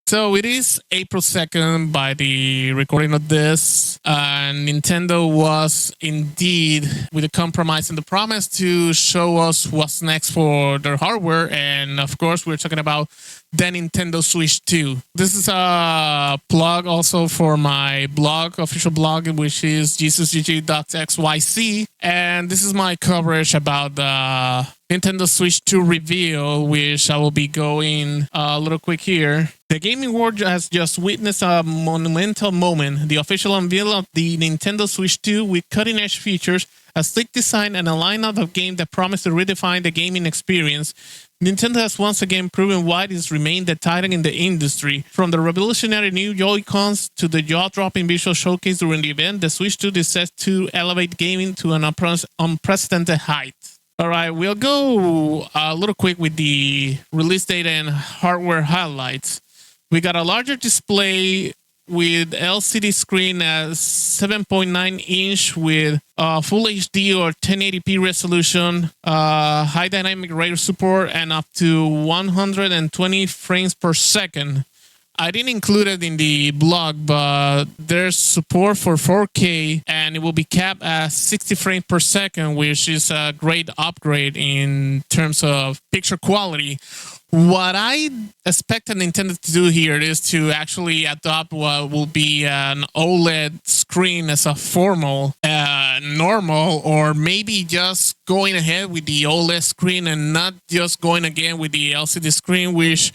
So it is April 2nd by the recording of this. Nintendo was indeed with a compromise and the promise to show us what's next for their hardware. And of course, we're talking about the Nintendo Switch 2. This is a plug also for my blog, official blog, which is jesusgg.xyz. And this is my coverage about the Nintendo Switch 2 reveal, which I will be going a little quick here. The gaming world has just witnessed a monumental moment, the official unveil of the Nintendo Switch 2 with cutting-edge features, a sleek design, and a lineup of games that promise to redefine the gaming experience. Nintendo has once again proven why it has remained the titan in the industry. From the revolutionary new Joy-Cons to the jaw-dropping visual showcase during the event, the Switch 2 is set to elevate gaming to an unprecedented height. All right, we'll go a little quick with the release date and hardware highlights. We got a larger display with LCD screen at 7.9 inch with full HD or 1080p resolution, high dynamic rate support, and up to 120 frames per second. I didn't include it in the blog, but there's support for 4K and it will be capped at 60 frames per second, which is a great upgrade in terms of picture quality. What I expected Nintendo to do here is to actually adopt what will be an OLED screen as a formal, normal, or maybe just going ahead with the OLED screen and not just going again with the LCD screen, which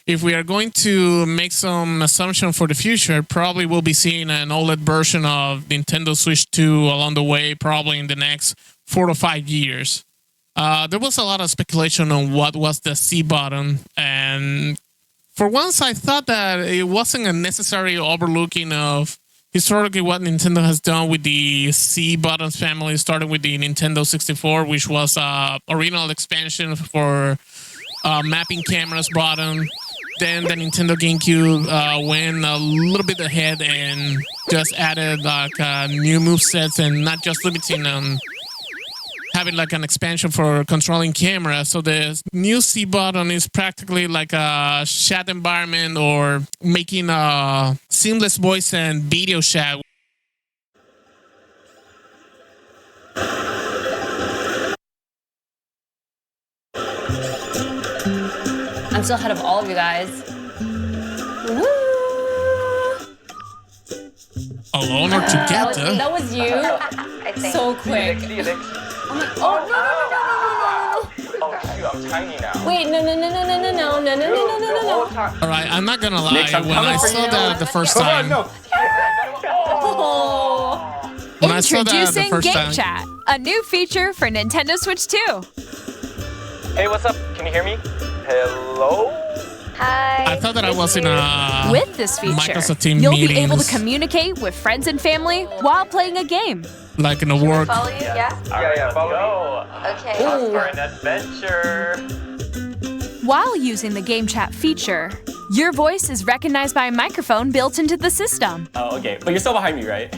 if we are going to make some assumption for the future, probably we'll be seeing an OLED version of Nintendo Switch 2 along the way, probably in the next 4 to 5 years. There was a lot of speculation on what was the C button, and for once I thought that it wasn't a necessary overlooking of historically what Nintendo has done with the C buttons family, starting with the Nintendo 64, which was a original expansion for mapping cameras button. Then the Nintendo GameCube went a little bit ahead and just added like new movesets and not just limiting on having like an expansion for controlling camera. So the new C button is practically like a chat environment or making a seamless voice and video chat. I'm still ahead of all of you guys. Woo! Alone or together? That was you. I think. So quick. Oh my! Oh no! Oh shoot, I'm tiny now. Wait, no. All right, I'm not gonna lie. Nick, I'm when I coming for saw you. that the first time, Oh. when I saw that the Introducing first Game time, Chat, a new feature for Nintendo Switch 2. Hey, what's up? Can you hear me? Hello? Hi. I thought that I was in a With this feature, Microsoft Team you'll meetings, be able to communicate with friends and family while playing a game. like in a work. Follow you? Yeah. Yeah, follow me. Okay. Off for an adventure. While using the Game Chat feature, your voice is recognized by a microphone built into the system. Oh, okay. But you're still behind me, right?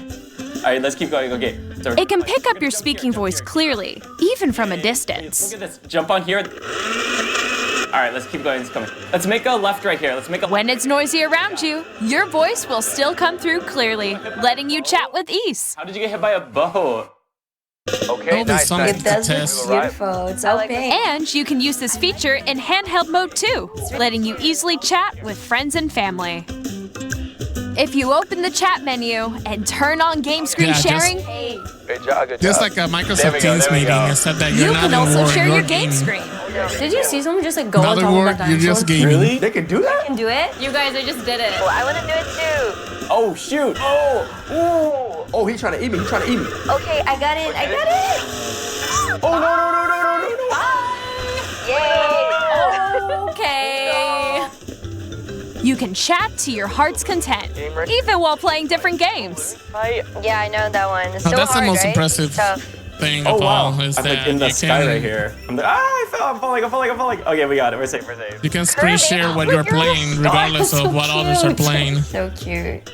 All right, let's keep going. Okay. So It can pick up your speaking voice clearly, even from a Look distance. at this. Jump on here. All right, let's keep going. It's coming. Let's make a left right here. Let's make a. When it's noisy around you, your voice will still come through clearly, letting you chat with ease. How did you get hit by a boat? Okay, All nice. this nice. It does look beautiful. It's so pink. And you can use this feature in handheld mode too, letting you easily chat with friends and family. If you open the chat menu and turn on game screen Yeah, just- sharing, Good job, good Just job. like a There we Microsoft go, Teams there we meeting, go. except that you're you not can in also war, share you're your game in screen. Did you see someone just like go on another top of war, that you're dinosaur? just gaming. Really? They can do that? Can do it. You guys, I just did it. Well, I want to do it too. Oh shoot! Oh! Oh, he's trying to eat me. He's trying to eat me. Okay, I got it. I got it. Oh, no. Yay. Okay. You can chat to your heart's content, Game ready? even while playing different games. Fight. Yeah, I know that one. It's Oh, so that's the hard, most right? impressive Tough. thing Oh of wow! all is I'm that like in the you sky can, right here. I'm like, I'm falling. Okay, we got it. We're safe. you can screen Kirby, share what look, you're you're playing regardless so of what others are cute. playing. So cute.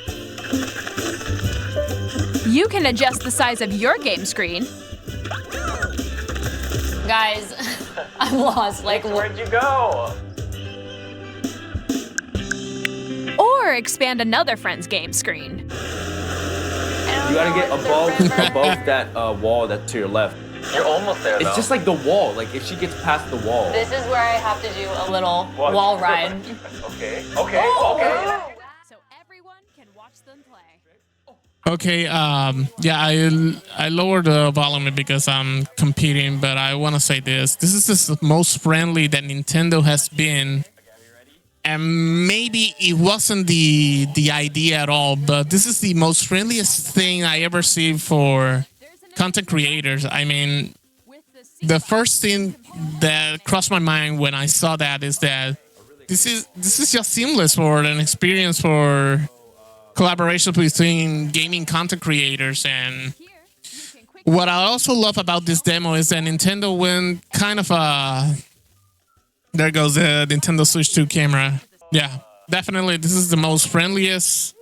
You can adjust the size of your game screen. Guys, I'm lost. Like, Where'd you go? or expand another friend's game screen. You gotta get above that wall that to your left. You're almost there, though. It's just like the wall. Like if she gets past the wall. This is where I have to do a little wall ride. Okay. So everyone can watch them play. Okay, I lowered the volume because I'm competing, but I want to say this. This is the most friendly that Nintendo has been. And maybe it wasn't the idea at all, but this is the most friendliest thing I ever see for content creators. I mean, the first thing that crossed my mind when I saw that is that this is just seamless for an experience for collaboration between gaming content creators. And what I also love about this demo is that Nintendo went kind of a... There goes the Nintendo Switch 2 camera. Yeah, definitely this is the most friendliest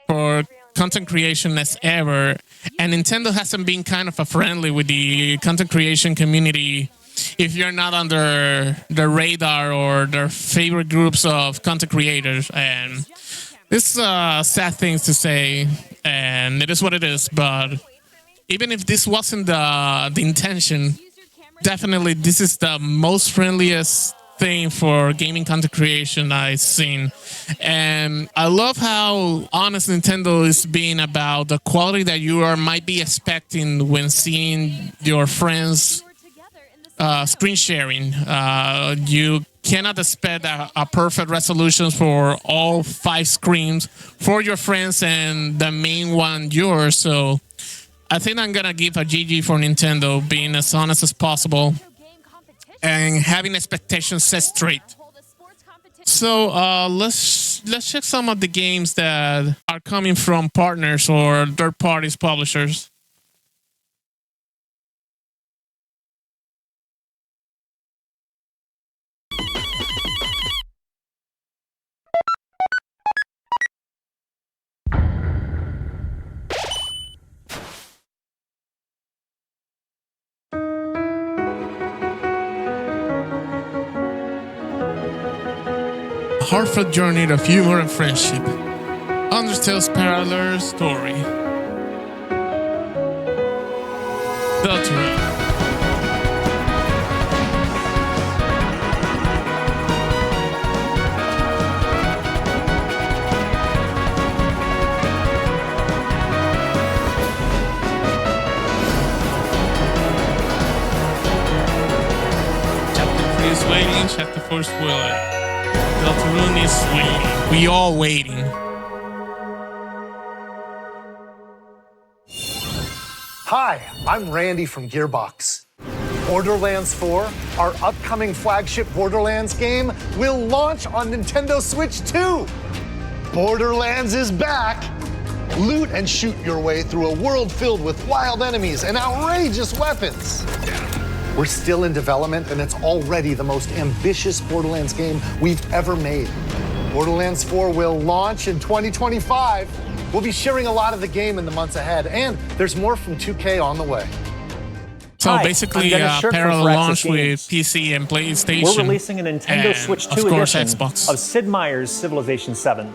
for content creation as ever. And Nintendo hasn't been kind of a friendly with the content creation community if you're not under the radar or their favorite groups of content creators. And this is sad things to say, and it is what it is. But even if this wasn't the intention, definitely this is the most friendliest thing for gaming content creation I've seen. And I love how honest Nintendo is being about the quality that you might be expecting when seeing your friends screen sharing. You cannot expect a perfect resolution for all 5 screens for your friends and the main one yours. So I think I'm gonna give a GG for Nintendo being as honest as possible and having expectations set straight. So let's check some of the games that are coming from partners or third parties publishers. Heartfelt journey of humor and friendship. Undertale's parallel story. Deltarune. Chapter 3 is waiting, Chapter 4 is waiting. Deltarune is waiting. We all waiting. Hi, I'm Randy from Gearbox. Borderlands 4, our upcoming flagship Borderlands game, will launch on Nintendo Switch 2. Borderlands is back. Loot and shoot your way through a world filled with wild enemies and outrageous weapons. We're still in development, and it's already the most ambitious Borderlands game we've ever made. Borderlands 4 will launch in 2025. We'll be sharing a lot of the game in the months ahead, and there's more from 2K on the way. So Hi, basically, I'm Dennis Shirk from parallel Firaxis launch with Games. PC and PlayStation. We're releasing a Nintendo and, Switch 2 of course, edition Xbox. of Sid Meier's Civilization 7.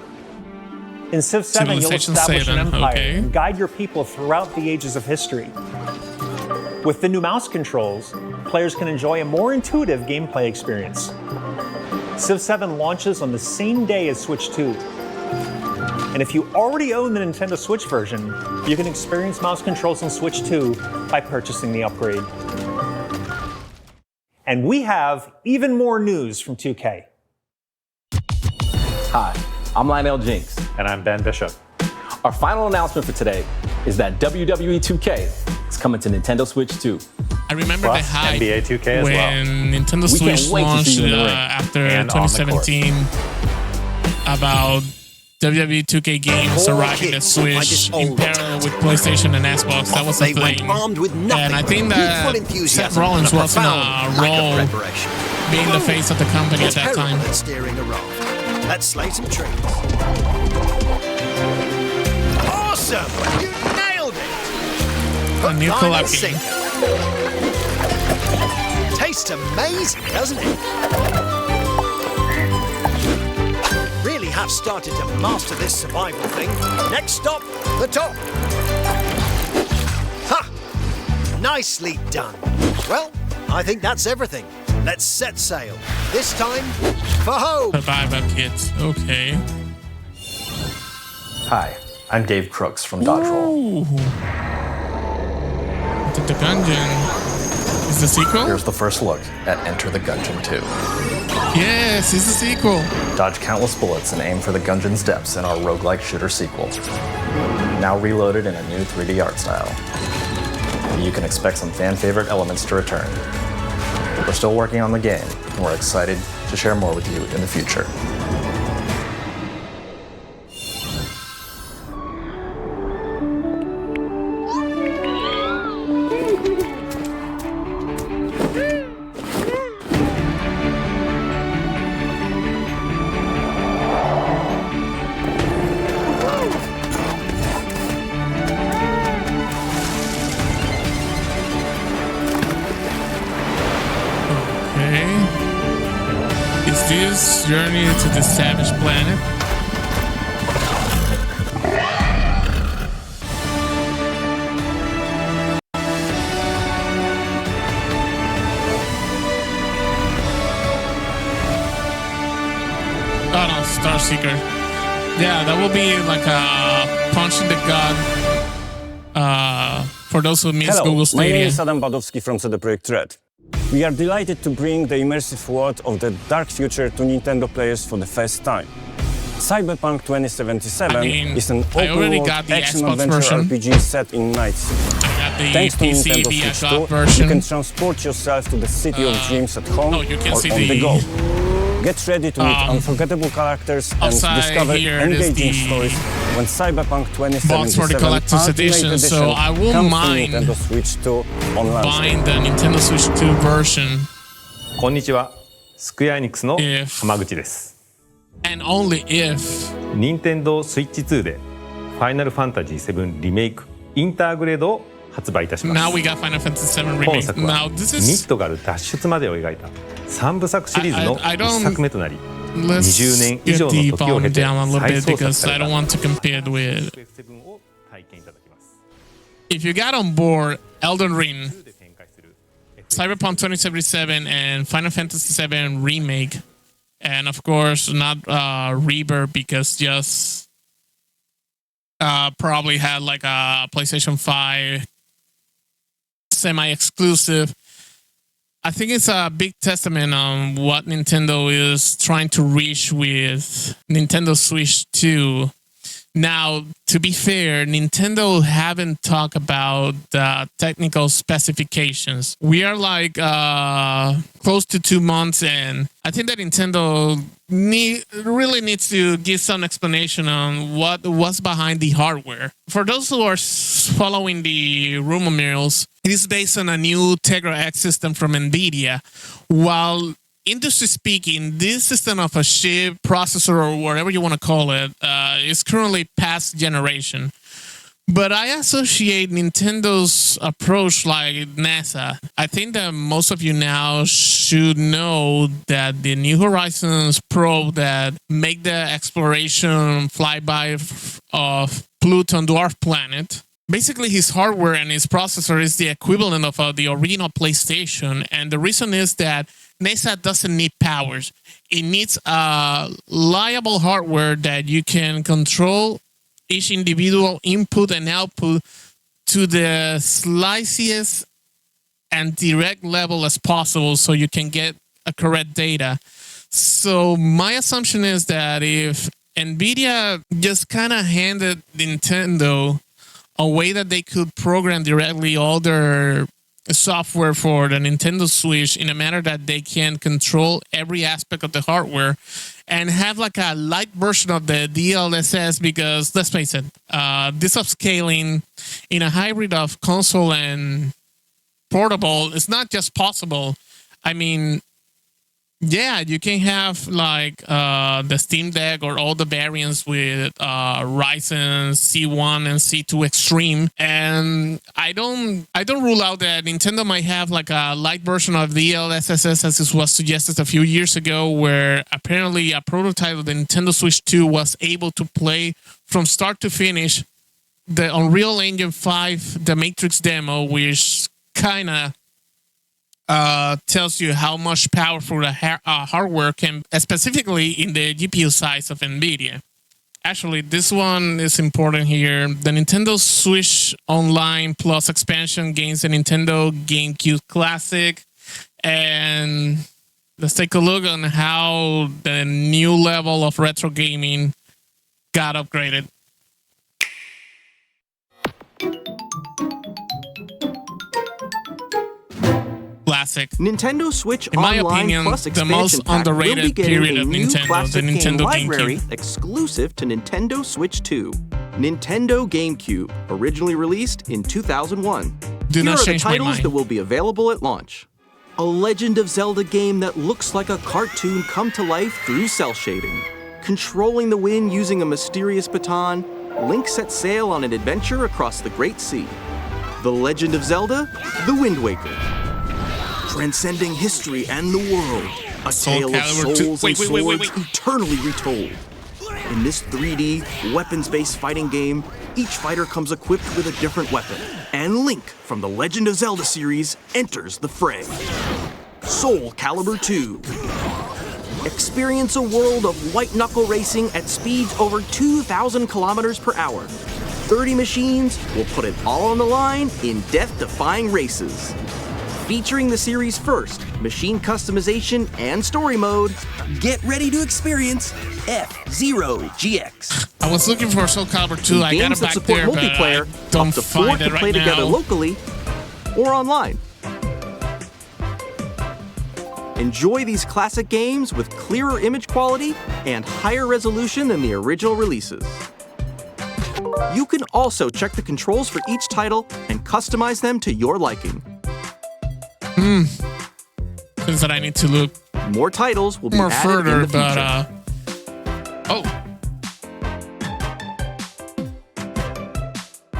In Civ 7, you'll Civilization establish 7, an empire okay. and guide your people throughout the ages of history. With the new mouse controls, players can enjoy a more intuitive gameplay experience. Civ 7 launches on the same day as Switch 2. And if you already own the Nintendo Switch version, you can experience mouse controls on Switch 2 by purchasing the upgrade. And we have even more news from 2K. Hi, I'm Lionel Jinks. And I'm Ben Bishop. Our final announcement for today is that WWE 2K is coming to Nintendo Switch 2. I remember Plus the hype NBA 2K as when well. Nintendo We can't Switch wait to launched see you in the ring after and on the court. 2017 about WWE 2K games arriving at Switch in parallel with PlayStation and Xbox. That was the thing. And I think that Seth Rollins was in a role being the face of the company at that time. Let's slay some trees. Awesome! You nailed it! A new collab game. Tastes amazing, doesn't it? Really I've started to master this survival thing. Next stop, the top. Ha! Nicely done. Well, I think that's everything. Let's set sail. This time, for home. Survival kits. Okay. Hi, I'm Dave Crooks from Dodge Roll. Ooh. The Gungeon. Is the sequel? Here's the first look at Enter the Gungeon 2. Yes, it's the sequel. Dodge countless bullets and aim for the Gungeon's depths in our roguelike shooter sequel. Now reloaded in a new 3D art style. You can expect some fan-favorite elements to return. We're still working on the game, and we're excited to share more with you in the future. Is this journey to the Savage Planet? Oh no, Starseeker. Yeah, that will be like a punch in the gut. For those who miss Hello, Google my name Stadia. is Adam Badowski from CD Projekt Red. We are delighted to bring the immersive world of the dark future to Nintendo players for the first time. Cyberpunk 2077 is an open-world action-adventure RPG set in Night City. Thanks to PC Nintendo via Switch God 2, version. you can transport yourself to the city of dreams at home you can or see on the the go. Get ready to meet unforgettable characters and discover engaging stories when Cyberpunk 2077 for the collector's edition, so I will comes mind to Nintendo Switch 2 on launch buying the Nintendo Switch 2 version. こんにちは。スクエアエニックスの浜口です。And only if任天堂スイッチ2でファイナルファンタジー7リメイクインターグレードを発売いたします。 now we got Final Fantasy VII 本 remake. 作 Now は this ミ is ッドガル脱出までを描いた3部作シリーズの I 1作目となり let's 20年以 get 上の the 時を経 volume て down a little 再 bit 創作 because さ I れ don't た want to compare it with. FF7 を体験いただきます。 If you got on board Elden Ring, Cyberpunk 2077, and Final Fantasy VII remake, and of course not Rebirth because just probably had like a PlayStation 5 semi-exclusive. I think it's a big testament on what Nintendo is trying to reach with Nintendo Switch 2. Now, to be fair, Nintendo haven't talked about the technical specifications. We are like close to 2 months in. I think that Nintendo really needs to give some explanation on what's behind the hardware. For those who are following the rumor mills, it is based on a new Tegra X system from NVIDIA. While industry speaking, this system of a chip, processor, or whatever you want to call it, is currently past generation. But I associate Nintendo's approach like NASA. I think that most of you now should know that the New Horizons probe that make the exploration flyby of Pluton dwarf planet. Basically, his hardware and his processor is the equivalent of the original PlayStation. And the reason is that NASA doesn't need powers. It needs a reliable hardware that you can control each individual input and output to the slicest and direct level as possible so you can get a correct data. So my assumption is that if NVIDIA just kind of handed Nintendo a way that they could program directly all their software for the Nintendo Switch in a manner that they can control every aspect of the hardware and have like a light version of the DLSS, because let's face it, this upscaling in a hybrid of console and portable is not just possible. I mean, yeah, you can have like the Steam Deck or all the variants with Ryzen C1 and C2 Extreme, and I don't rule out that Nintendo might have like a light version of DLSS as it was suggested a few years ago, where apparently a prototype of the Nintendo Switch 2 was able to play from start to finish the Unreal Engine 5, the Matrix demo, which kind of tells you how much powerful the hardware can, specifically in the GPU size of NVIDIA. Actually, this one is important here. The Nintendo Switch Online Plus expansion gains the Nintendo GameCube Classic. And let's take a look on how the new level of retro gaming got upgraded. Classic. Nintendo Switch in my Online opinion, Plus the most underrated period of Nintendo, the Nintendo library GameCube. Exclusive to Nintendo Switch 2. Nintendo GameCube, originally released in 2001. Do Here not are the change my titles mind. that will be available at launch. A Legend of Zelda game that looks like a cartoon come to life through cell shading. Controlling the wind using a mysterious baton, Link sets sail on an adventure across the Great Sea. The Legend of Zelda: The Wind Waker. Transcending history and the world. A tale of souls and swords eternally retold. In this 3D, weapons-based fighting game, each fighter comes equipped with a different weapon. And Link from the Legend of Zelda series enters the fray. Soul Calibur 2. Experience a world of white-knuckle racing at speeds over 2,000 kilometers per hour. 30 machines will put it all on the line in death-defying races. Featuring the series' first machine customization and story mode, get ready to experience F-Zero GX. I was looking for Soul Calibur 2. I got it back there, but I don't up to 4 find to it right play together now. locally or online. Enjoy these classic games with clearer image quality and higher resolution than the original releases. You can also check the controls for each title and customize them to your liking. Things that I need to look More titles will be more added further, in the future.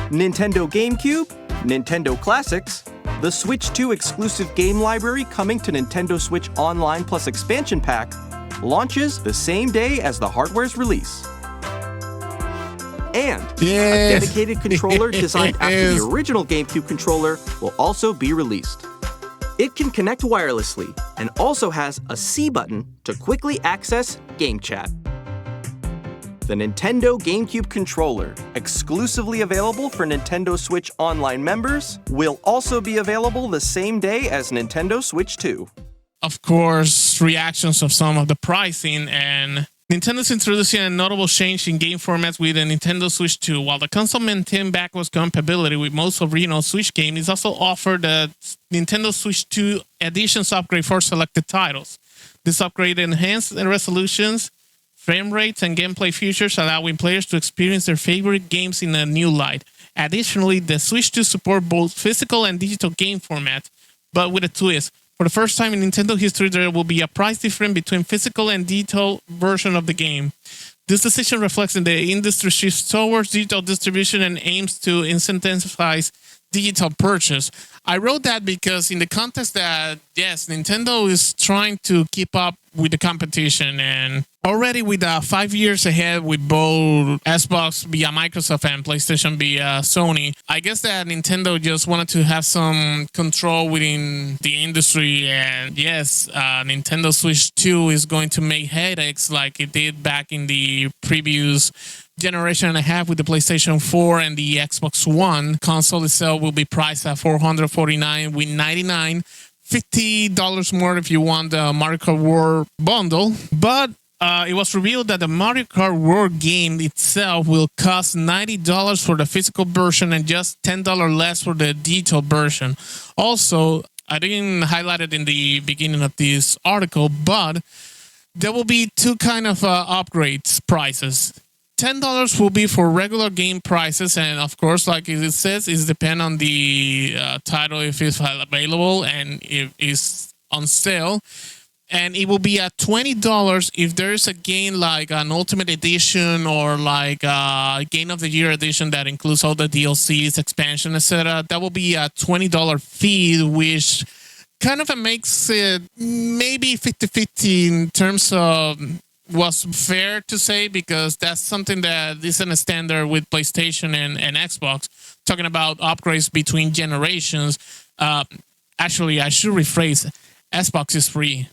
Nintendo GameCube, Nintendo Classics, the Switch 2 exclusive game library coming to Nintendo Switch Online Plus expansion pack launches the same day as the hardware's release. And a dedicated controller designed after the original GameCube controller will also be released. It can connect wirelessly and also has a C button to quickly access Game Chat. The Nintendo GameCube controller, exclusively available for Nintendo Switch Online members, will also be available the same day as Nintendo Switch 2. Of course, reactions of some of the pricing, and Nintendo's introducing a notable change in game formats with the Nintendo Switch 2. While the console maintained backwards compatibility with most original Switch games, it also offered the Nintendo Switch 2 Editions upgrade for selected titles. This upgrade enhanced the resolutions, frame rates, and gameplay features, allowing players to experience their favorite games in a new light. Additionally, the Switch 2 supports both physical and digital game formats, but with a twist. For the first time in Nintendo history, there will be a price difference between physical and digital version of the game. This decision reflects in the industry shift towards digital distribution and aims to incentivize digital purchase. I wrote that because in the context that, yes, Nintendo is trying to keep up with the competition, and already with 5 years ahead with both Xbox via Microsoft and PlayStation via Sony, I guess that Nintendo just wanted to have some control within the industry. And yes, Nintendo Switch 2 is going to make headaches like it did back in the previous generation and a half with the PlayStation 4 and the Xbox One. Console itself will be priced at $449 with $99, $50 more if you want the Mario Kart World bundle. But it was revealed that the Mario Kart World game itself will cost $90 for the physical version and just $10 less for the digital version. Also, I didn't highlight it in the beginning of this article, but there will be two kind of upgrades prices. $10 will be for regular game prices, and of course, like it says, it depends on the title, if it's available and if it's on sale. And it will be at $20 if there's a game like an Ultimate Edition or like a Game of the Year edition that includes all the DLCs, expansion, etc. That will be a $20 fee, which kind of makes it maybe 50-50 in terms of what's fair to say, because that's something that isn't a standard with PlayStation and Xbox. Talking about upgrades between generations. Actually, I should rephrase. Xbox is free.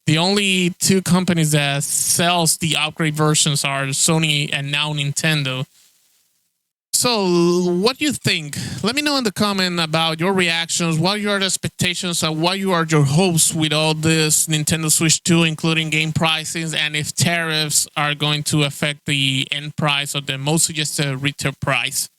The only two companies that sells the upgrade versions are Sony and now Nintendo. So, what do you think? Let me know in the comment about your reactions, what are your expectations, and what you are your hopes with all this Nintendo Switch 2, including game pricings, and if tariffs are going to affect the end price or the most suggested retail price.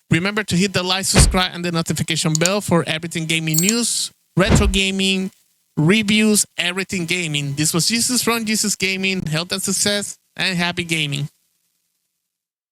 Remember to hit the like, subscribe, and the notification bell for everything gaming news, retro gaming, reviews, everything gaming. This was Jesus from Jesus Gaming. Health and success, and happy gaming.